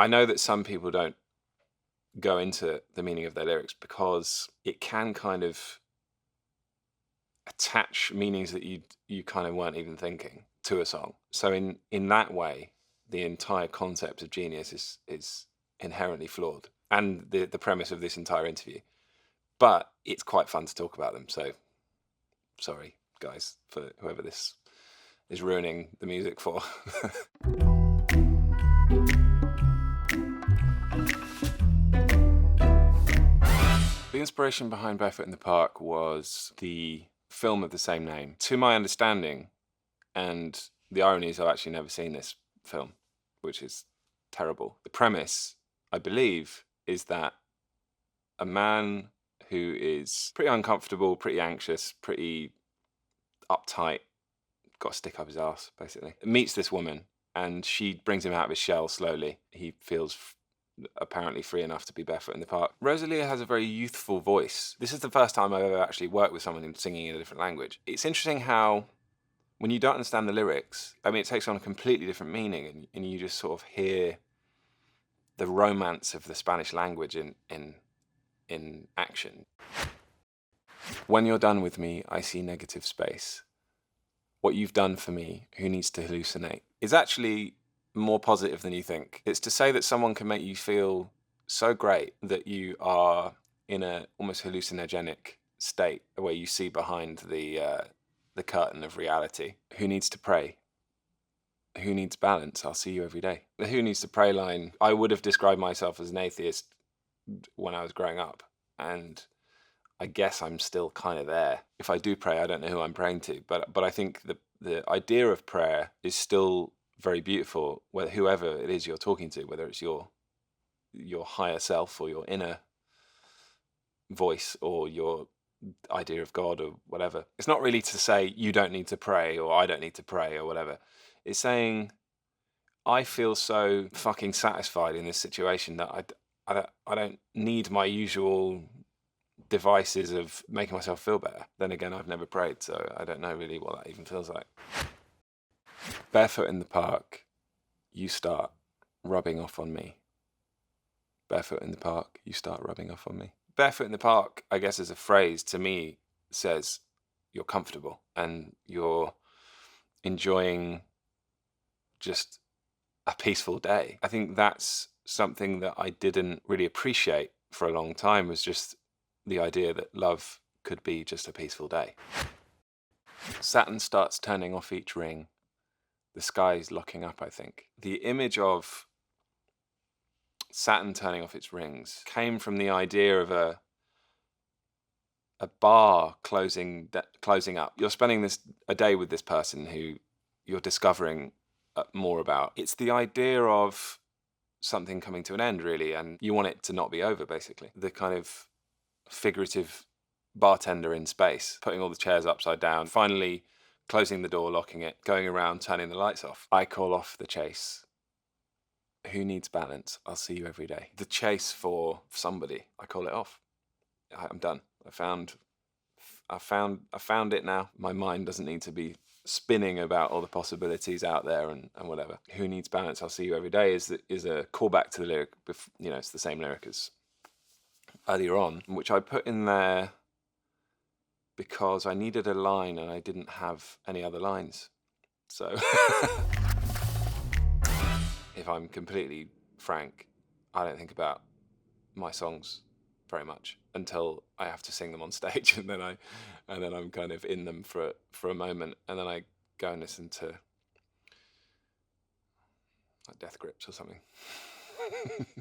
I know that some people don't go into the meaning of their lyrics because it can kind of attach meanings that you kind of weren't even thinking to a song. So in that way, the entire concept of genius is inherently flawed, and the premise of this entire interview. But it's quite fun to talk about them. So sorry, guys, for whoever this is ruining the music for. The inspiration behind Barefoot in the Park was the film of the same name. To my understanding, and the irony is I've actually never seen this film, which is terrible. The premise, I believe, is that a man who is pretty uncomfortable, pretty anxious, pretty uptight, got a stick up his ass, basically, meets this woman, and she brings him out of his shell slowly. He feels apparently free enough to be barefoot in the park. ROSALÍA has a very youthful voice. This is the first time I've ever actually worked with someone who's singing in a different language. It's interesting how, when you don't understand the lyrics, I mean, it takes on a completely different meaning, and you just sort of hear the romance of the Spanish language in action. When you're done with me, I see negative space. What you've done for me, who needs to hallucinate, is actually more positive than you think. It's to say that someone can make you feel so great that you are in a almost hallucinogenic state where you see behind the curtain of reality. Who needs to pray? Who needs balance? I'll see you every day. The who needs to pray line, I would have described myself as an atheist when I was growing up, and I guess I'm still kind of there. If I do pray, I don't know who I'm praying to, but I think the idea of prayer is still very beautiful, whether whoever it is you're talking to, whether it's your higher self or your inner voice or your idea of God or whatever. It's not really to say you don't need to pray or I don't need to pray or whatever. It's saying I feel so fucking satisfied in this situation that I don't need my usual devices of making myself feel better. Then again, I've never prayed, so I don't know really what that even feels like. Barefoot in the park, you start rubbing off on me. Barefoot in the park, you start rubbing off on me. Barefoot in the park, I guess, as a phrase, to me, says you're comfortable and you're enjoying just a peaceful day. I think that's something that I didn't really appreciate for a long time, was just the idea that love could be just a peaceful day. Saturn starts turning off each ring. The sky's locking up, I think. The image of Saturn turning off its rings came from the idea of a bar closing up. You're spending a day with this person who you're discovering more about. It's the idea of something coming to an end, really, and you want it to not be over, basically. The kind of figurative bartender in space, putting all the chairs upside down, finally closing the door, locking it, going around, turning the lights off. I call off the chase. Who needs balance? I'll see you every day. The chase for somebody, I call it off. I'm done. I found it now. My mind doesn't need to be spinning about all the possibilities out there and whatever. Who needs balance? I'll see you every day is a callback to the lyric. You know, it's the same lyric as earlier on, which I put in there because I needed a line and I didn't have any other lines. So if I'm completely frank, I don't think about my songs very much until I have to sing them on stage, and then I'm kind of in them for a moment, and then I go and listen to like Death Grips or something.